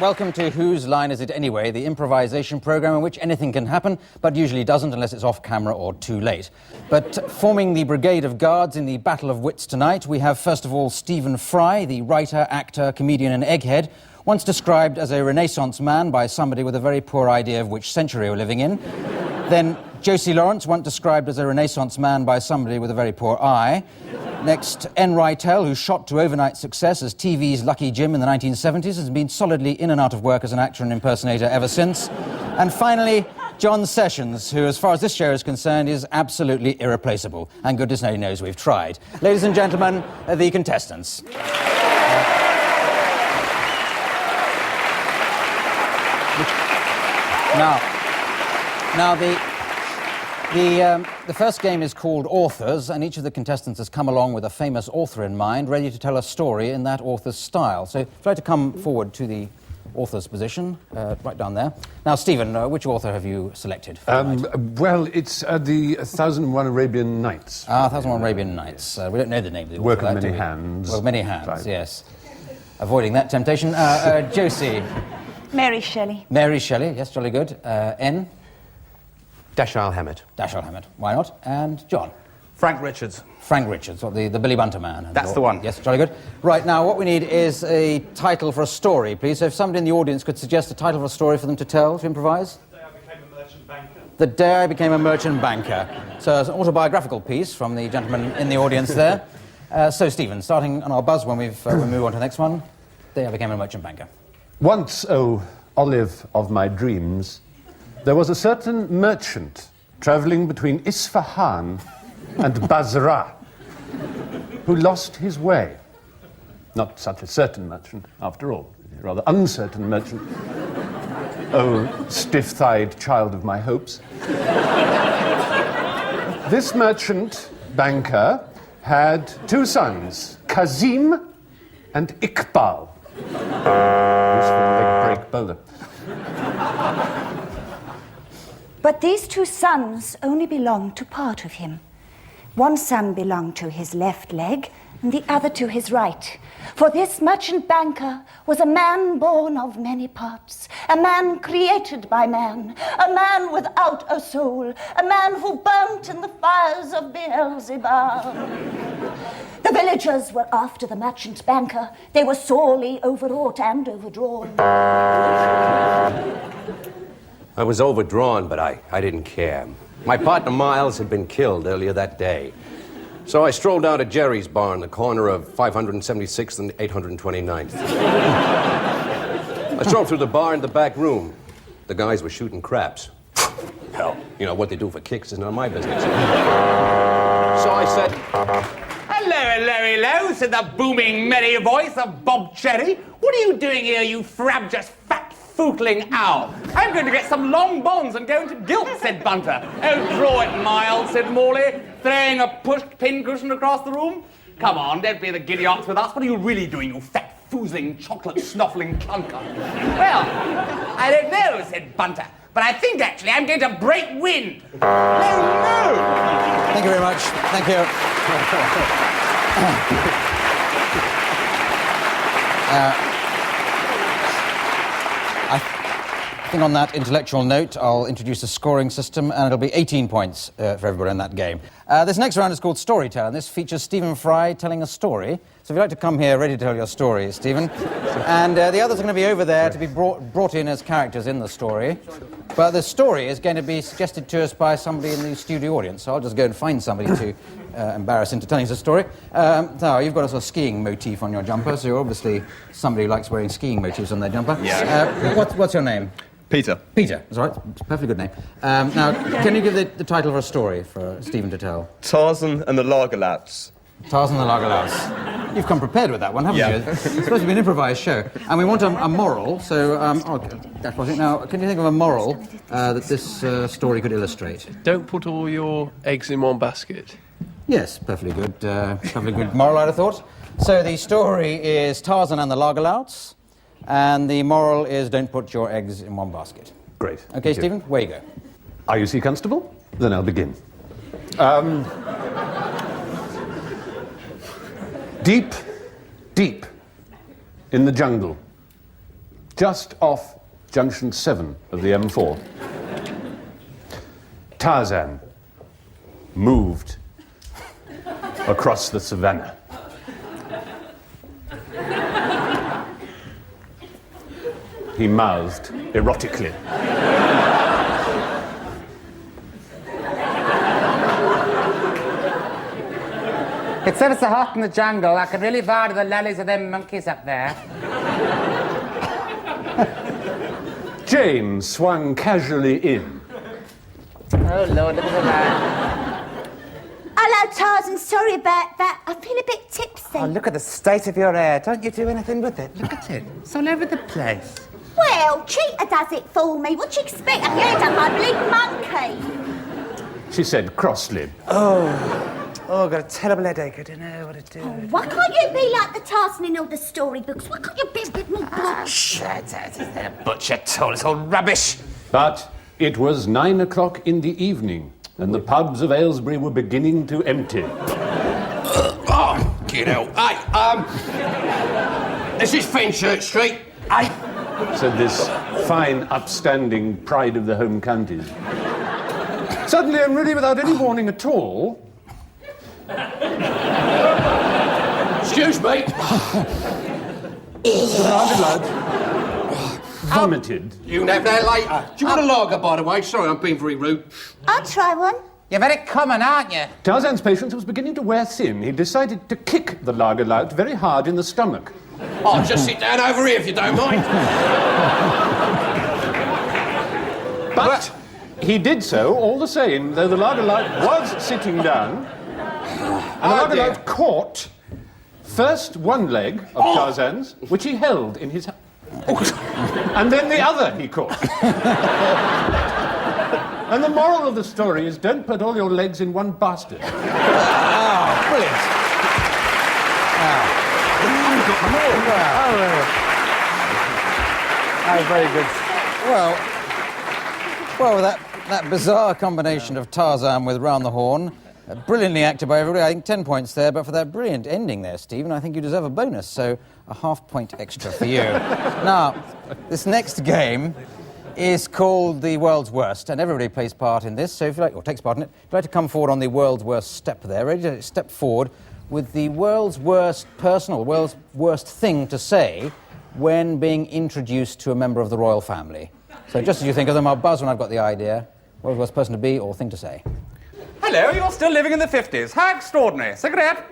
welcome to Whose Line Is It Anyway, the improvisation programme in which anything can happen, but usually doesn't unless it's off camera or too late. But forming the brigade of guards in the Battle of Wits tonight, we have first of all Stephen Fry, the writer, actor, comedian and egghead, once described as a Renaissance man by somebody with a very poor idea of which century we're living in. Then Josie Lawrence, once described as a Renaissance man by somebody with a very poor eye. Next, Reitel, who shot to overnight success as TV's Lucky Jim in the 1970s, has been solidly in and out of work as an actor and impersonator ever since. And finally, John Sessions, who, as far as this show is concerned, is absolutely irreplaceable. And goodness knows we've tried. Ladies and gentlemen, the contestants. Now, the first game is called Authors, and each of the contestants has come along with a famous author in mind, ready to tell a story in that author's style. So, if you'd like to come forward to the author's position, right down there. Now, Stephen, which author have you selected for tonight? Well, it's the 1001 Arabian Nights. 1001 Arabian Nights. We don't know the name of the author. Work of many hands. Work of many hands, right. Yes. Avoiding that temptation. Josie. Mary Shelley. Mary Shelley, yes, jolly good. N. Dashiell Hammett. Dashiell Hammett, why not? And John. Frank Richards. Frank Richards, what, the Billy Bunter man. That's the one. Yes, jolly good. Right, now what we need is a title for a story, please. So if somebody in the audience could suggest a title for a story for them to tell, to improvise. The Day I Became a Merchant Banker. The Day I Became a Merchant Banker. So it's an autobiographical piece from the gentleman in the audience there. So, Stephen, starting on our buzz when we move on to the next one. The Day I Became a Merchant Banker. Once, oh, olive of my dreams, there was a certain merchant travelling between Isfahan and Basra who lost his way. Not such a certain merchant, after all. A rather uncertain merchant. Oh, stiff-thighed child of my hopes. This merchant banker had two sons, Kazim and Iqbal. Useful leg break bowler. But these two sons only belonged to part of him. One son belonged to his left leg, and the other to his right. For this merchant banker was a man born of many parts, a man created by man, a man without a soul, a man who burnt in the fires of Beelzebub. The villagers were after the merchant banker. They were sorely overwrought and overdrawn. I was overdrawn, but I didn't care. My partner Miles had been killed earlier that day. So I strolled down to Jerry's bar on the corner of 576th and 829th. I strolled through the bar in the back room. The guys were shooting craps. Hell, you know, what they do for kicks is none of my business. So I said, Hello, said the booming, merry voice of Bob Cherry. What are you doing here, you frabjous, fat, footling owl? I'm going to get some long bonds and go into gilt, said Bunter. Oh, draw it, Miles, said Morley, throwing a pushed pincushion across the room. Come on, don't be the giddy ox with us. What are you really doing, you fat, foozling, chocolate-snuffling clunker? Well, I don't know, said Bunter, but I think, actually, I'm going to break wind. No! Thank you very much. Thank you. I think on that intellectual note, I'll introduce a scoring system, and it'll be 18 points for everybody in that game. This next round is called Storytell, and this features Stephen Fry telling a story. So if you'd like to come here ready to tell your story, Stephen. And the others are going to be over there to be brought in as characters in the story. But the story is going to be suggested to us by somebody in the studio audience, so I'll just go and find somebody to embarrass into telling us a story. Now, you've got a sort of skiing motif on your jumper, so you're obviously somebody who likes wearing skiing motifs on their jumper. Yeah. What's your name? Peter. Peter, that's all right. It's a perfectly good name. Now, can you give the title of a story for Stephen to tell? Tarzan and the Lager Louts. Tarzan and the Lager Louts. You've come prepared with that one, haven't you? It's supposed to be an improvised show. And we want a moral, so... that was it. Now, can you think of a moral that this story could illustrate? Don't put all your eggs in one basket. Yes, perfectly good moral, I'd have thought. So the story is Tarzan and the Lager Louts, and the moral is don't put your eggs in one basket. Great. Okay, Stephen, where you go. Are you sea constable? Then I'll begin. Deep, deep in the jungle, just off Junction 7 of the M4. Tarzan moved across the savannah. He mouthed erotically. It's ever so hot in the jungle. I could really vow to the lollies of them monkeys up there. Jane swung casually in. Oh, Lord, look at the man. Hello, Tarzan. Sorry about that. I feel a bit tipsy. Oh, look at the state of your hair. Don't you do anything with it? Look at it. It's all over the place. Well, Cheetah does it for me. What do you expect? I've heard of my bleeding monkey. She said crossly. Oh, I've got a terrible headache. I don't know what to do. Why can't you be like the Tarzan in all the storybooks? Why can't you be a bit more butch? It's a butcher tool. It's all rubbish. But it was 9 o'clock in the evening, and the pubs of Aylesbury were beginning to empty. Oh, get out. Hey, this is Fenchurch Street. Hey. Said this fine, upstanding pride of the home counties. Suddenly, and really without any warning at all... Excuse me. vomited. You can have that later. Do you want a lager, by the way? Sorry, I'm being very rude. I'll try one. You're very common, aren't you? Tarzan's patience was beginning to wear thin. He decided to kick the Lager Lout very hard in the stomach. Oh, just sit down over here if you don't mind. But he did so all the same, though the Lager Lout was sitting down. And the Lager Lout caught first one leg of Tarzan's, which he held in his hand. And then the other he caught. And the moral of the story is don't put all your legs in one basket. Ah, brilliant. Oh, very good. Well, that bizarre combination of Tarzan with Round the Horn, brilliantly acted by everybody. I think 10 points there, but for that brilliant ending there, Stephen, I think you deserve a bonus, so a half point extra for you. Now, this next game is called the World's Worst, and everybody plays part in this, so if you like, or takes part in it, if you'd like to come forward on the World's Worst step there, ready to step forward with the world's worst person, or world's worst thing to say when being introduced to a member of the royal family. So just as you think of them, I'll buzz when I've got the idea. World's worst person to be or thing to say. Hello, you're still living in the 50s. How extraordinary. Cigarette?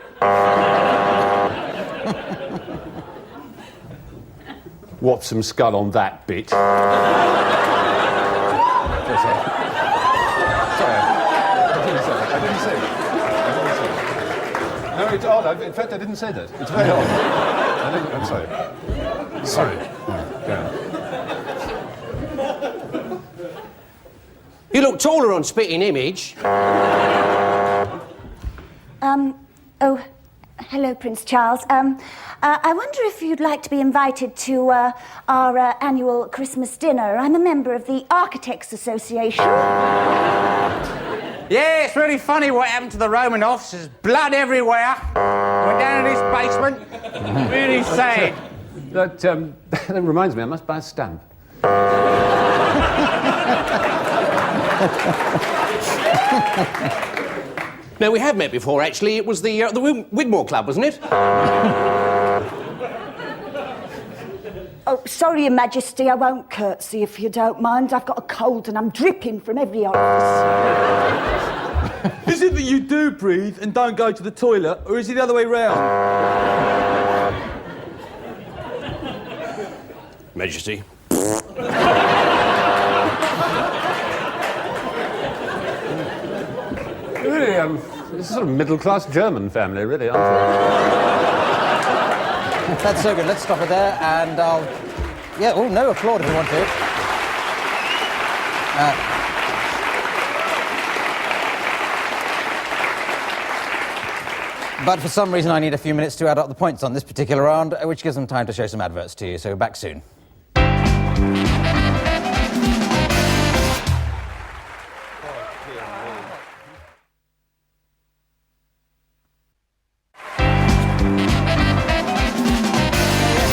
Whop some skull on that bit. Sorry. I didn't say it. No, it's odd. In fact, I didn't say that. It's very odd. I'm sorry. Sorry. Yeah. You look taller on Spitting Image. Oh, hello, Prince Charles. I wonder if you'd like to be invited to our annual Christmas dinner. I'm a member of the Architects Association. Yeah, it's really funny what happened to the Roman officers. Blood everywhere. Went down in his basement. Really sad. That reminds me, I must buy a stamp. No, we have met before, actually. It was the Widmore Club, wasn't it? Oh, sorry, Your Majesty, I won't curtsy if you don't mind. I've got a cold and I'm dripping from every orifice. Is it that you do breathe and don't go to the toilet, or is it the other way round? Majesty. Really, this is a sort of middle-class German family, really, aren't they? That's so good. Let's stop it there, and I'll... Yeah, oh, no, applaud if you want to. But for some reason, I need a few minutes to add up the points on this particular round, which gives them time to show some adverts to you, so back soon.